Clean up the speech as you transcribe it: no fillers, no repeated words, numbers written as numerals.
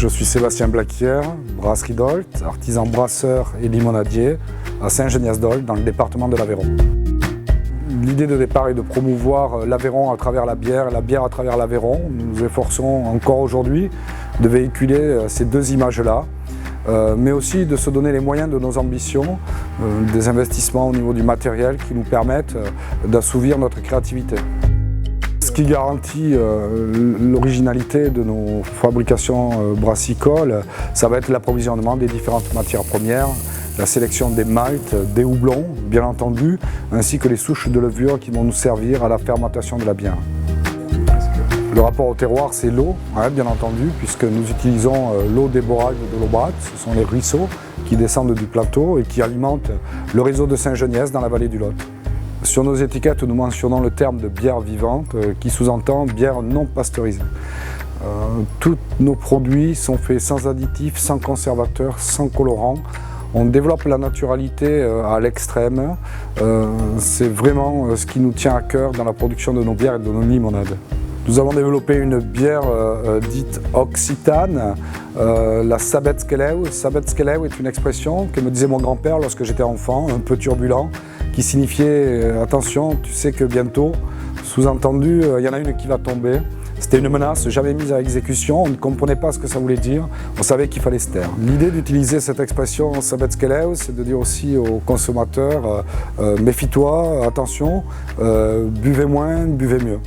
Je suis Sébastien Blaquière, brasserie Dolt, artisan brasseur et limonadier à Saint-Geniez-d'Olt dans le département de l'Aveyron. L'idée de départ est de promouvoir l'Aveyron à travers la bière à travers l'Aveyron. Nous nous efforçons encore aujourd'hui de véhiculer ces deux images-là, mais aussi de se donner les moyens de nos ambitions, des investissements au niveau du matériel qui nous permettent d'assouvir notre créativité. Ce qui garantit l'originalité de nos fabrications brassicoles, ça va être l'approvisionnement des différentes matières premières, la sélection des maltes, des houblons, bien entendu, ainsi que les souches de levure qui vont nous servir à la fermentation de la bière. Le rapport au terroir, c'est l'eau, bien entendu, puisque nous utilisons l'eau des borages de l'Aubrac, ce sont les ruisseaux qui descendent du plateau et qui alimentent le réseau de Saint-Geniez dans la vallée du Lot. Sur nos étiquettes, nous mentionnons le terme de bière vivante qui sous-entend bière non pasteurisée. Tous nos produits sont faits sans additifs, sans conservateurs, sans colorants. On développe la naturalité à l'extrême. C'est vraiment ce qui nous tient à cœur dans la production de nos bières et de nos limonades. Nous avons développé une bière dite occitane, la Sabetskelew. Sabetskelew est une expression que me disait mon grand-père lorsque j'étais enfant, un peu turbulent, qui signifiait attention, tu sais que bientôt, sous-entendu, il y en a une qui va tomber. C'était une menace jamais mise à exécution, on ne comprenait pas ce que ça voulait dire, on savait qu'il fallait se taire. L'idée d'utiliser cette expression Sabetskelew, c'est de dire aussi aux consommateurs méfie-toi, attention, buvez moins, buvez mieux.